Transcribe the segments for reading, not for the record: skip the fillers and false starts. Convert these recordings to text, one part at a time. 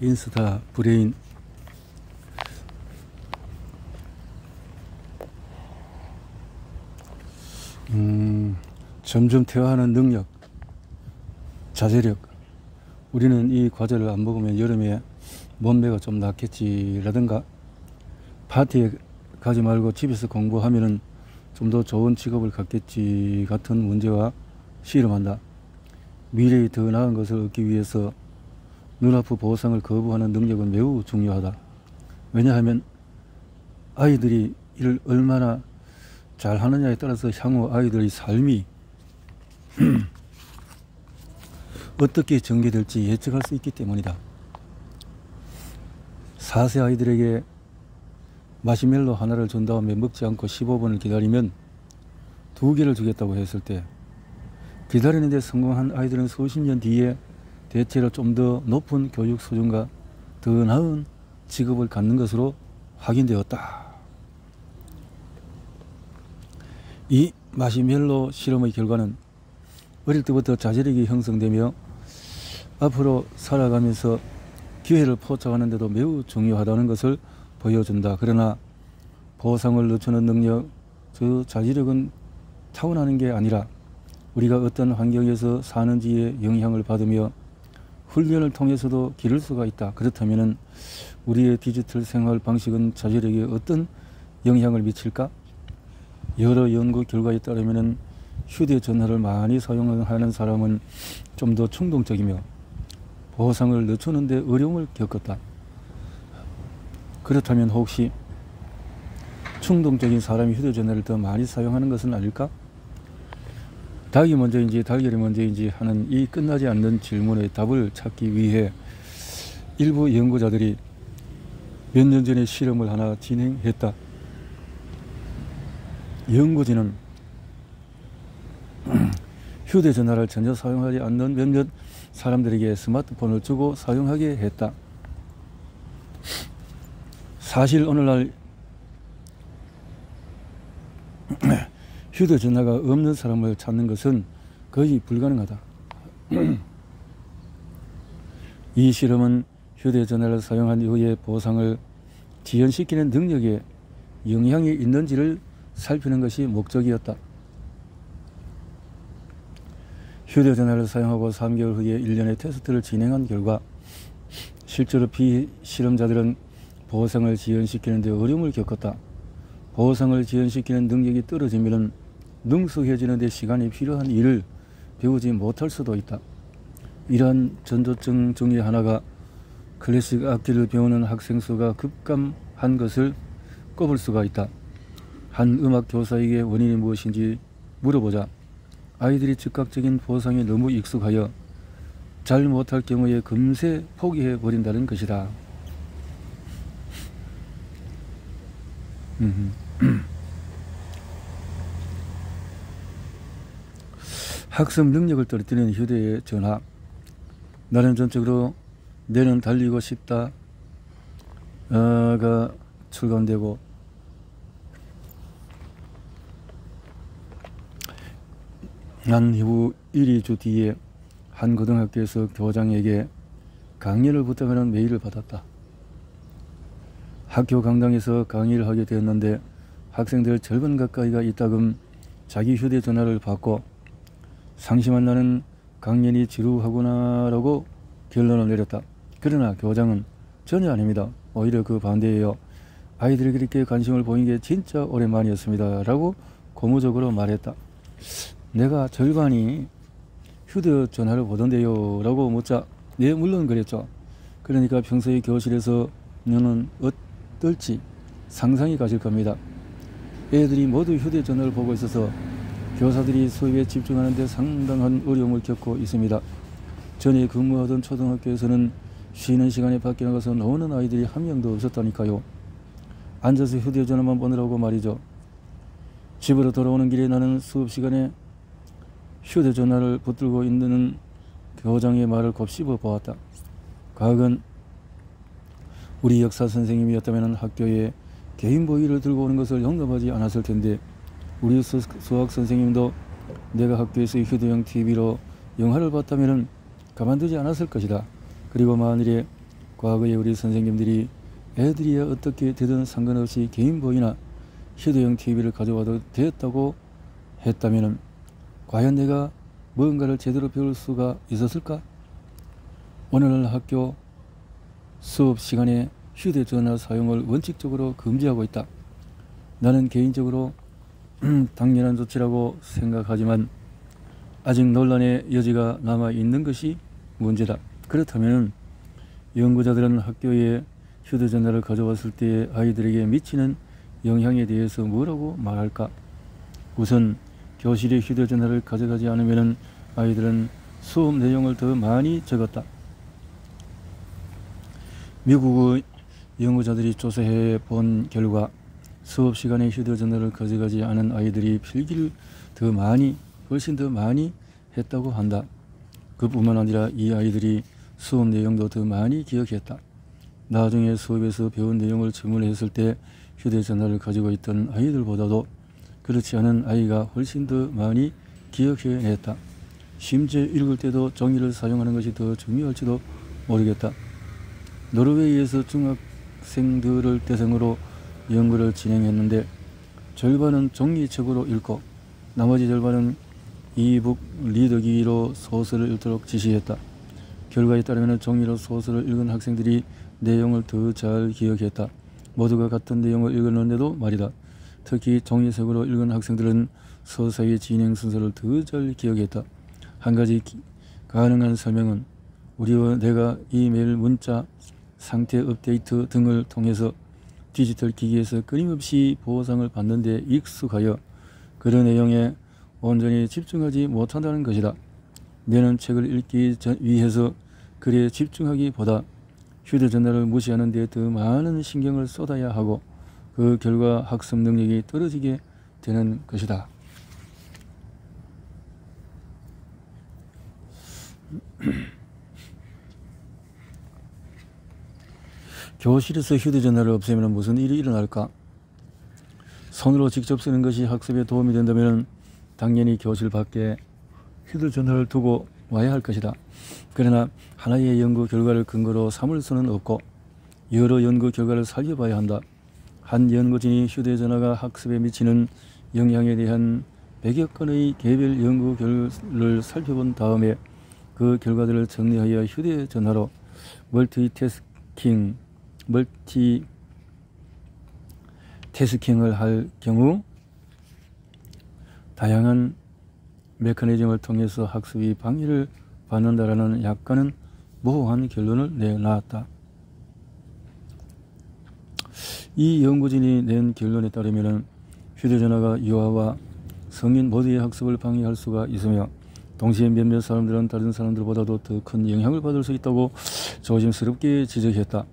인스타 브레인. 점점 퇴화하는 능력, 자제력. 우리는 이 과자를 안 먹으면 여름에 몸매가 좀 낫겠지라든가, 파티에 가지 말고 집에서 공부하면은 좀 더 좋은 직업을 갖겠지 같은 문제와 씨름한다. 미래에 더 나은 것을 얻기 위해서 눈앞의 보상을 거부하는 능력은 매우 중요하다. 왜냐하면 아이들이 이를 얼마나 잘 하느냐에 따라서 향후 아이들의 삶이 어떻게 전개될지 예측할 수 있기 때문이다. 4세 아이들에게 마시멜로 하나를 준 다음에 먹지 않고 15분을 기다리면 2개를 주겠다고 했을 때, 기다리는데 성공한 아이들은 수십 년 뒤에 대체로 좀 더 높은 교육 수준과 더 나은 직업을 갖는 것으로 확인되었다. 이 마시멜로 실험의 결과는 어릴 때부터 자제력이 형성되며 앞으로 살아가면서 기회를 포착하는 데도 매우 중요하다는 것을 보여준다. 그러나 보상을 늦추는 능력, 저 자제력은 타고나는 게 아니라 우리가 어떤 환경에서 사는지에 영향을 받으며 훈련을 통해서도 기를 수가 있다. 그렇다면 우리의 디지털 생활 방식은 자제력에 어떤 영향을 미칠까? 여러 연구 결과에 따르면 휴대전화를 많이 사용하는 사람은 좀 더 충동적이며 보상을 늦추는 데 어려움을 겪었다. 그렇다면 혹시 충동적인 사람이 휴대전화를 더 많이 사용하는 것은 아닐까? 닭이 먼저인지 달걀이 먼저인지 하는 이 끝나지 않는 질문의 답을 찾기 위해 일부 연구자들이 몇 년 전에 실험을 하나 진행했다. 연구진은 휴대전화를 전혀 사용하지 않는 몇몇 사람들에게 스마트폰을 주고 사용하게 했다. 사실 오늘날 휴대전화가 없는 사람을 찾는 것은 거의 불가능하다. 이 실험은 휴대전화를 사용한 이후의 보상을 지연시키는 능력에 영향이 있는지를 살피는 것이 목적이었다. 휴대전화를 사용하고 3개월 후에 1년의 테스트를 진행한 결과 실제로 비실험자들은 보상을 지연시키는 데 어려움을 겪었다. 보상을 지연시키는 능력이 떨어지면 능숙해지는 데 시간이 필요한 일을 배우지 못할 수도 있다. 이러한 전조증 중의 하나가 클래식 악기를 배우는 학생 수가 급감한 것을 꼽을 수가 있다. 한 음악 교사에게 원인이 무엇인지 물어보자 아이들이 즉각적인 보상에 너무 익숙하여 잘 못할 경우에 금세 포기해 버린다는 것이다. 학습 능력을 떨어뜨리는 휴대전화. 나는 전적으로 내는 달리고 싶다 가 출간되고 난 이후 1, 2주 뒤에 한 고등학교에서 교장에게 강연을 부탁하는 메일을 받았다. 학교 강당에서 강의를 하게 되었는데 학생들 절반 가까이가 이따금 자기 휴대전화를 받고 상심한 나는 강연이 지루하구나 라고 결론을 내렸다. 그러나 교장은 전혀 아닙니다. 오히려 그 반대예요. 아이들이 그렇게 관심을 보인 게 진짜 오랜만이었습니다 라고 고무적으로 말했다. 내가 절반이 휴대전화를 보던데요 라고 묻자 네 물론 그랬죠. 그러니까 평소에 교실에서 너는 어떨지 상상이 가실 겁니다. 애들이 모두 휴대전화를 보고 있어서 교사들이 수업에 집중하는 데 상당한 어려움을 겪고 있습니다. 전에 근무하던 초등학교에서는 쉬는 시간에 밖에 나가서 노는 아이들이 한 명도 없었다니까요. 앉아서 휴대전화만 보느라고 말이죠. 집으로 돌아오는 길에 나는 수업 시간에 휴대전화를 붙들고 있는 교장의 말을 곱씹어 보았다. 과학은 우리 역사 선생님이었다면 학교에 개인 보이를 들고 오는 것을 용납하지 않았을 텐데 우리 수학 선생님도 내가 학교에서 휴대용 TV로 영화를 봤다면 가만두지 않았을 것이다. 그리고 만일에 과거에 우리 선생님들이 애들이야 어떻게 되든 상관없이 개인보이나 휴대용 TV를 가져와도 되었다고 했다면 과연 내가 뭔가를 제대로 배울 수가 있었을까? 오늘날 학교 수업 시간에 휴대전화 사용을 원칙적으로 금지하고 있다. 나는 개인적으로 당연한 조치라고 생각하지만 아직 논란의 여지가 남아있는 것이 문제다. 그렇다면 연구자들은 학교에 휴대전화를 가져왔을 때 아이들에게 미치는 영향에 대해서 뭐라고 말할까? 우선 교실에 휴대전화를 가져가지 않으면 아이들은 수업 내용을 더 많이 적었다. 미국의 연구자들이 조사해 본 결과 수업 시간에 휴대전화를 가져가지 않은 아이들이 필기를 훨씬 더 많이 했다고 한다. 그뿐만 아니라 이 아이들이 수업 내용도 더 많이 기억했다. 나중에 수업에서 배운 내용을 질문했을 때 휴대전화를 가지고 있던 아이들보다도 그렇지 않은 아이가 훨씬 더 많이 기억해냈다. 심지어 읽을 때도 종이를 사용하는 것이 더 중요할지도 모르겠다. 노르웨이에서 중학생들을 대상으로 연구를 진행했는데 절반은 종이책으로 읽고 나머지 절반은 이북 리더기로 소설을 읽도록 지시했다. 결과에 따르면 종이로 소설을 읽은 학생들이 내용을 더 잘 기억했다. 모두가 같은 내용을 읽었는데도 말이다. 특히 종이책으로 읽은 학생들은 서사의 진행 순서를 더 잘 기억했다. 한 가지 가능한 설명은 우리와 내가 이메일, 문자, 상태 업데이트 등을 통해서 디지털 기기에서 끊임없이 보상을 받는 데 익숙하여 그런 내용에 온전히 집중하지 못한다는 것이다. 내는 책을 읽기 위해서 글에 집중하기보다 휴대전화를 무시하는 데 더 많은 신경을 쏟아야 하고 그 결과 학습 능력이 떨어지게 되는 것이다. 교실에서 휴대전화를 없애면 무슨 일이 일어날까? 손으로 직접 쓰는 것이 학습에 도움이 된다면 당연히 교실 밖에 휴대전화를 두고 와야 할 것이다. 그러나 하나의 연구 결과를 근거로 삼을 수는 없고 여러 연구 결과를 살펴봐야 한다. 한 연구진이 휴대전화가 학습에 미치는 영향에 대한 100여 건의 개별 연구 결과를 살펴본 다음에 그 결과들을 정리하여 휴대전화로 멀티태스킹을 할 경우 다양한 메커니즘을 통해서 학습이 방해를 받는다라는 약간은 모호한 결론을 내놨다. 이 연구진이 낸 결론에 따르면 휴대전화가 유아와 성인 모두의 학습을 방해할 수가 있으며 동시에 몇몇 사람들은 다른 사람들보다도 더 큰 영향을 받을 수 있다고 조심스럽게 지적했다.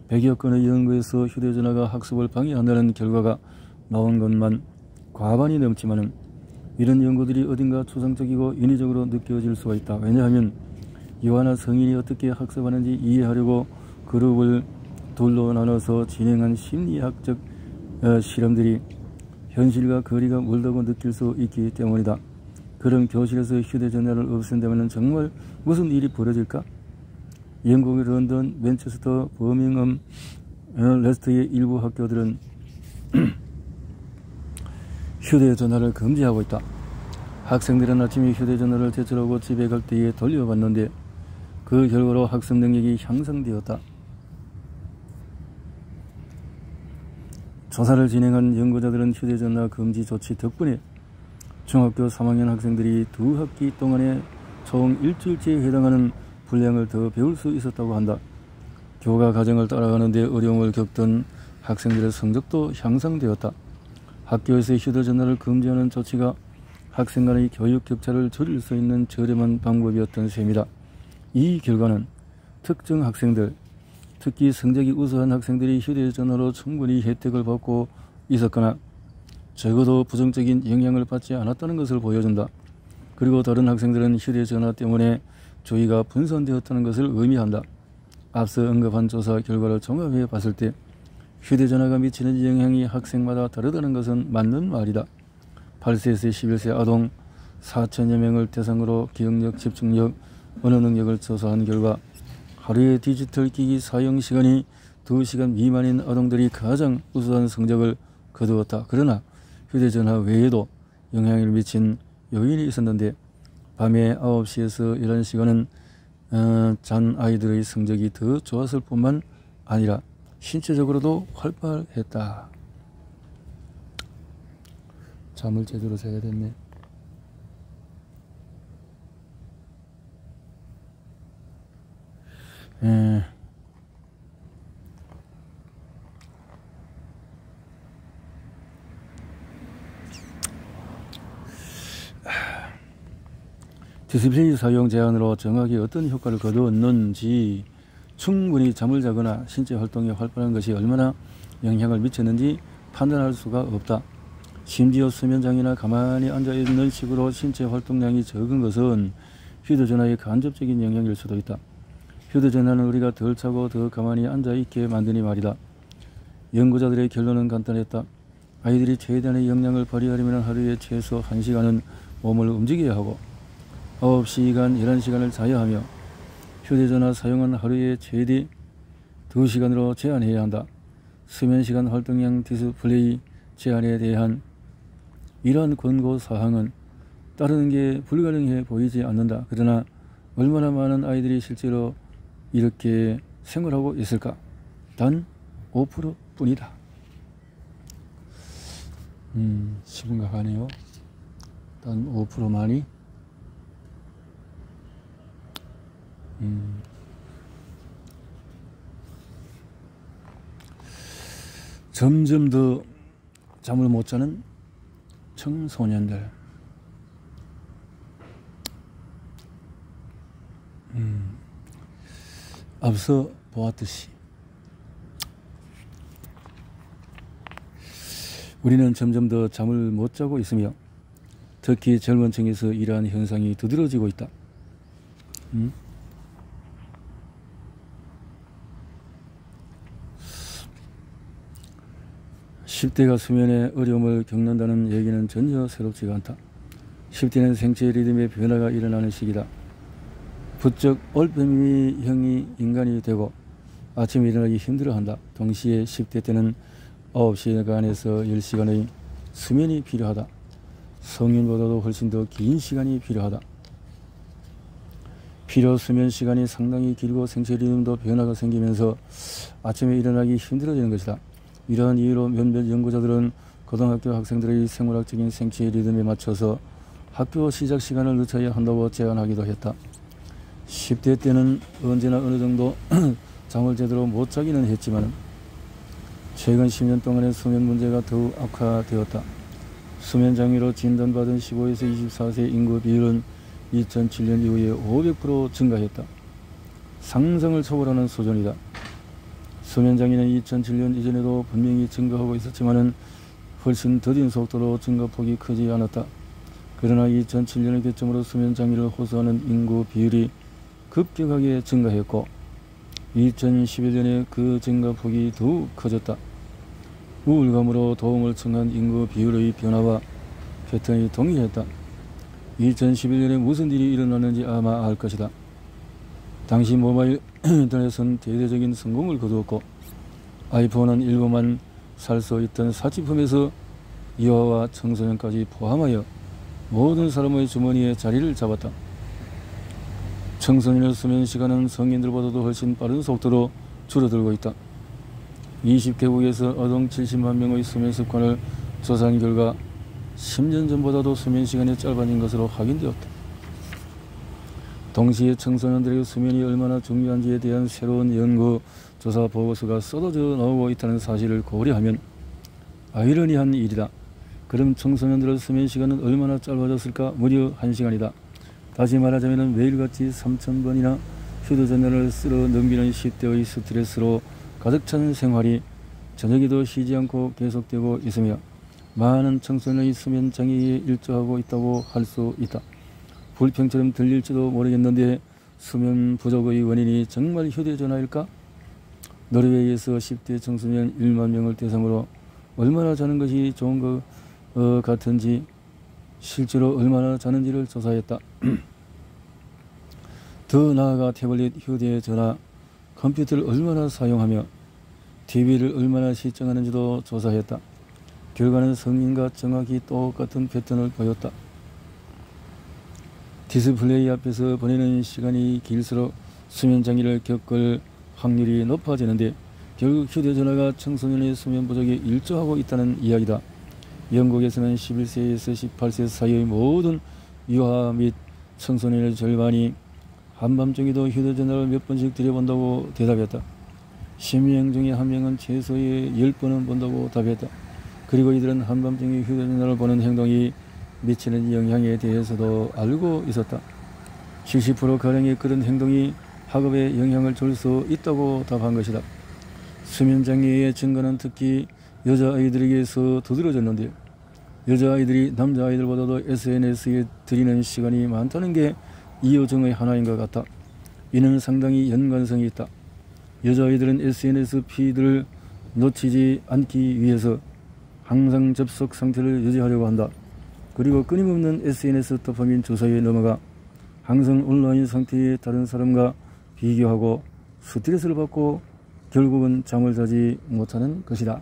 100여 건의 연구에서 휴대전화가 학습을 방해한다는 결과가 나온 것만 과반이 넘지만은 이런 연구들이 어딘가 추상적이고 인위적으로 느껴질 수가 있다. 왜냐하면 유아나 성인이 어떻게 학습하는지 이해하려고 그룹을 둘로 나눠서 진행한 심리학적 실험들이 현실과 거리가 멀다고 느낄 수 있기 때문이다. 그럼 교실에서 휴대전화를 없앤다면 정말 무슨 일이 벌어질까? 영국의 런던, 맨체스터, 버밍엄, 레스터의 일부 학교들은 휴대전화를 금지하고 있다. 학생들은 아침에 휴대전화를 제출하고 집에 갈 때에 돌려받는데 그 결과로 학습 능력이 향상되었다. 조사를 진행한 연구자들은 휴대전화 금지 조치 덕분에 중학교 3학년 학생들이 2학기 동안에 총 일주일째에 해당하는 분량을 더 배울 수 있었다고 한다. 교과 과정을 따라가는데 어려움을 겪던 학생들의 성적도 향상되었다. 학교에서 휴대전화를 금지하는 조치가 학생 간의 교육 격차를 줄일 수 있는 저렴한 방법이었던 셈이다. 이 결과는 특정 학생들, 특히 성적이 우수한 학생들이 휴대전화로 충분히 혜택을 받고 있었거나 적어도 부정적인 영향을 받지 않았다는 것을 보여준다. 그리고 다른 학생들은 휴대전화 때문에 주의가 분산되었다는 것을 의미한다. 앞서 언급한 조사 결과를 종합해 봤을 때 휴대전화가 미치는 영향이 학생마다 다르다는 것은 맞는 말이다. 8세에서 11세 아동 4천여 명을 대상으로 기억력, 집중력, 언어 능력을 조사한 결과 하루의 디지털 기기 사용 시간이 2시간 미만인 아동들이 가장 우수한 성적을 거두었다. 그러나 휴대전화 외에도 영향을 미친 요인이 있었는데 밤에 9시에서 11시간은 잔 아이들의 성적이 더 좋았을 뿐만 아니라 신체적으로도 활발했다. 잠을 제대로 자야 됐네. 디스플레이 사용 제한으로 정확히 어떤 효과를 거두었는지, 충분히 잠을 자거나 신체 활동이 활발한 것이 얼마나 영향을 미쳤는지 판단할 수가 없다. 심지어 수면장애나 가만히 앉아있는 식으로 신체 활동량이 적은 것은 휴대전화의 간접적인 영향일 수도 있다. 휴대전화는 우리가 덜 차고 더 가만히 앉아있게 만드니 말이다. 연구자들의 결론은 간단했다. 아이들이 최대한의 역량을 발휘하려면 하루에 최소 1시간은 몸을 움직여야 하고 9시간, 11시간을 자야 하며 휴대전화 사용은 하루에 최대 2시간으로 제한해야 한다. 수면시간 활동량 디스플레이 제한에 대한 이러한 권고사항은 따르는 게 불가능해 보이지 않는다. 그러나 얼마나 많은 아이들이 실제로 이렇게 생활하고 있을까? 단 5% 뿐이다. 심각하네요. 단 5%만이. 점점 더 잠을 못 자는 청소년들. 앞서 보았듯이 우리는 점점 더 잠을 못 자고 있으며 특히 젊은 층에서 이러한 현상이 두드러지고 있다. 10대가 수면에 어려움을 겪는다는 얘기는 전혀 새롭지가 않다. 10대는 생체 리듬의 변화가 일어나는 시기다. 부쩍 올빼미형이 인간이 되고 아침에 일어나기 힘들어한다. 동시에 10대 때는 9시간에서 10시간의 수면이 필요하다. 성인보다도 훨씬 더 긴 시간이 필요하다. 필요 수면 시간이 상당히 길고 생체 리듬도 변화가 생기면서 아침에 일어나기 힘들어지는 것이다. 이러한 이유로 몇몇 연구자들은 고등학교 학생들의 생물학적인 생체 리듬에 맞춰서 학교 시작 시간을 늦춰야 한다고 제안하기도 했다. 10대 때는 언제나 어느 정도 잠을 제대로 못 자기는 했지만 최근 10년 동안의 수면 문제가 더욱 악화되었다. 수면 장애로 진단받은 15에서 24세 인구 비율은 2007년 이후에 500% 증가했다. 상상을 초월하는 수준이다. 수면 장애는 2007년 이전에도 분명히 증가하고 있었지만 훨씬 더딘 속도로 증가폭이 크지 않았다. 그러나 2007년을 기점으로 수면 장애를 호소하는 인구 비율이 급격하게 증가했고 2011년에 그 증가폭이 더욱 커졌다. 우울감으로 도움을 청한 인구 비율의 변화와 패턴이 동일했다. 2011년에 무슨 일이 일어났는지 아마 알 것이다. 당시 모바일 인터넷은 대대적인 성공을 거두었고 아이폰은 일부만 살 수 있던 사치품에서 이화와 청소년까지 포함하여 모든 사람의 주머니에 자리를 잡았다. 청소년의 수면 시간은 성인들보다도 훨씬 빠른 속도로 줄어들고 있다. 20개국에서 아동 70만 명의 수면 습관을 조사한 결과 10년 전보다도 수면 시간이 짧아진 것으로 확인되었다. 동시에 청소년들의 수면이 얼마나 중요한지에 대한 새로운 연구 조사 보고서가 쏟아져 나오고 있다는 사실을 고려하면 아이러니한 일이다. 그럼 청소년들의 수면 시간은 얼마나 짧아졌을까? 무려 1시간이다. 다시 말하자면 매일같이 3000번이나 휴대전화를 쓸어 넘기는 10대의 스트레스로 가득 찬 생활이 저녁에도 쉬지 않고 계속되고 있으며 많은 청소년의 수면 장애에 일조하고 있다고 할 수 있다. 불평처럼 들릴지도 모르겠는데 수면 부족의 원인이 정말 휴대전화일까? 노르웨이에서 10대 청소년 1만 명을 대상으로 얼마나 자는 것이 좋은 것 같은지 실제로 얼마나 자는지를 조사했다. 더 나아가 태블릿, 휴대전화, 컴퓨터를 얼마나 사용하며 TV를 얼마나 시청하는지도 조사했다. 결과는 성인과 정확히 똑같은 패턴을 보였다. 디스플레이 앞에서 보내는 시간이 길수록 수면장애를 겪을 확률이 높아지는데 결국 휴대전화가 청소년의 수면 부족에 일조하고 있다는 이야기다. 영국에서는 11세에서 18세 사이의 모든 유아 및 청소년의 절반이 한밤중에도 휴대전화를 몇 번씩 들여본다고 대답했다. 10명 중에 1명은 최소의 10번은 본다고 답했다. 그리고 이들은 한밤중에 휴대전화를 보는 행동이 미치는 영향에 대해서도 알고 있었다. 70%가량의 그런 행동이 학업에 영향을 줄 수 있다고 답한 것이다. 수면장애의 증가는 특히 여자아이들에게서 두드러졌는데 여자아이들이 남자아이들보다도 SNS에 들이는 시간이 많다는 게 이 요정의 하나인 것 같다. 이는 상당히 연관성이 있다. 여자아이들은 SNS 피드를 놓치지 않기 위해서 항상 접속 상태를 유지하려고 한다. 그리고 끊임없는 SNS 도파민 주사에 넘어가 항상 온라인 상태의 다른 사람과 비교하고 스트레스를 받고 결국은 잠을 자지 못하는 것이다.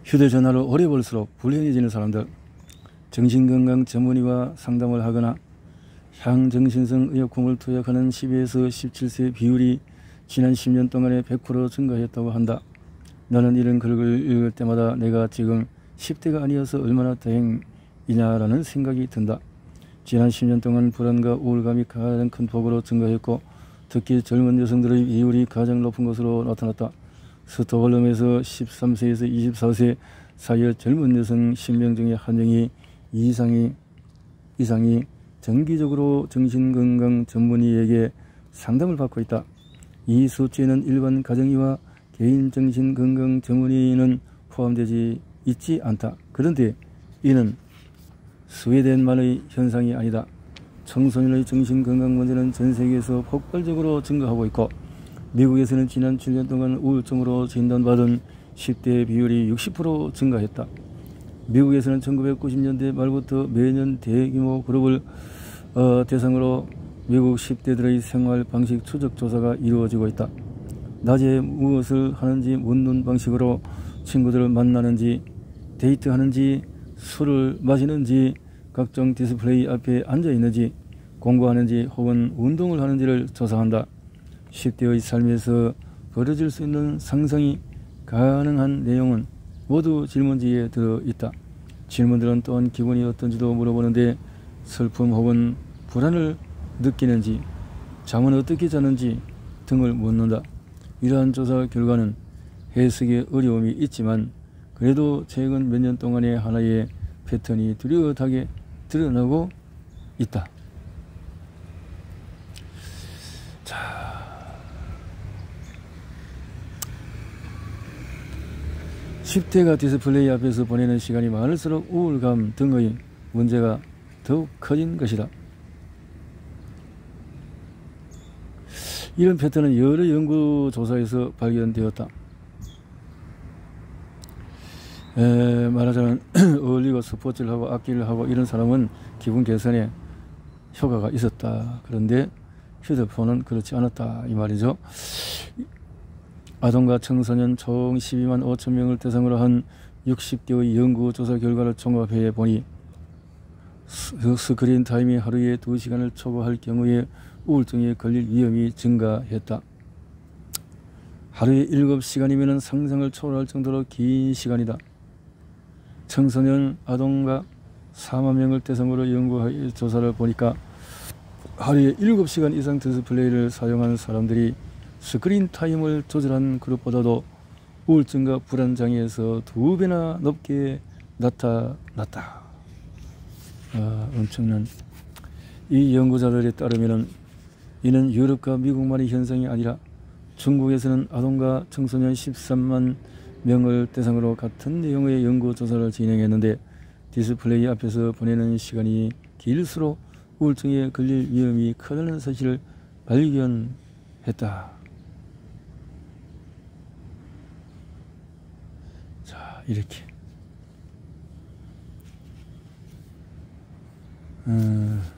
휴대전화를 오래 볼수록 불행해지는 사람들, 정신건강 전문의와 상담을 하거나 향정신성 의약품을 투약하는 12에서 17세 비율이 지난 10년 동안에 100% 증가했다고 한다. 나는 이런 글을 읽을 때마다 내가 지금 10대가 아니어서 얼마나 다행이냐라는 생각이 든다. 지난 10년 동안 불안과 우울감이 가장 큰 폭으로 증가했고 특히 젊은 여성들의 비율이 가장 높은 것으로 나타났다. 스톡홀름에서 13세에서 24세 사이의 젊은 여성 10명 중에 1명이 이상이 정기적으로 정신건강 전문의에게 상담을 받고 있다. 이 수치에는 일반 가정의와 개인 정신건강 전문의는 포함되지 있지 않다. 그런데 이는 스웨덴만의 현상이 아니다. 청소년의 정신건강 문제는 전 세계에서 폭발적으로 증가하고 있고 미국에서는 지난 7년 동안 우울증으로 진단받은 10대 비율이 60% 증가했다. 미국에서는 1990년대 말부터 매년 대규모 그룹을 대상으로 미국 10대들의 생활 방식 추적 조사가 이루어지고 있다. 낮에 무엇을 하는지 묻는 방식으로 친구들을 만나는지, 데이트하는지, 술을 마시는지, 각종 디스플레이 앞에 앉아 있는지, 공부하는지 혹은 운동을 하는지를 조사한다. 10대의 삶에서 벌어질 수 있는 상상이 가능한 내용은 모두 질문지에 들어있다. 질문들은 또한 기분이 어떤지도 물어보는데 슬픔 혹은 불안을 느끼는지, 잠은 어떻게 자는지 등을 묻는다. 이러한 조사 결과는 해석에 어려움이 있지만 그래도 최근 몇 년 동안의 하나의 패턴이 뚜렷하게 드러나고 있다. 자, 10대가 디스플레이 앞에서 보내는 시간이 많을수록 우울감 등의 문제가 더욱 커진 것이다. 이런 패턴은 여러 연구조사에서 발견되었다. 말하자면 어울리고 스포츠를 하고 악기를 하고 이런 사람은 기분 개선에 효과가 있었다. 그런데 휴대폰은 그렇지 않았다 이 말이죠. 아동과 청소년 총 12만 5천 명을 대상으로 한 60개의 연구조사 결과를 종합해 보니 스크린 타임이 하루에 2시간을 초과할 경우에 우울증에 걸릴 위험이 증가했다. 하루에 7시간이면 상상을 초월할 정도로 긴 시간이다. 청소년 아동과 4만 명을 대상으로 연구 조사를 보니까 하루에 7시간 이상 디스플레이를 사용한 사람들이 스크린 타임을 조절한 그룹보다도 우울증과 불안장애에서 2배나 높게 나타났다. 엄청난 이 연구자들에 따르면 이는 유럽과 미국만의 현상이 아니라 중국에서는 아동과 청소년 13만 명을 대상으로 같은 내용의 연구조사를 진행했는데 디스플레이 앞에서 보내는 시간이 길수록 우울증에 걸릴 위험이 크다는 사실을 발견했다. 자, 이렇게 어,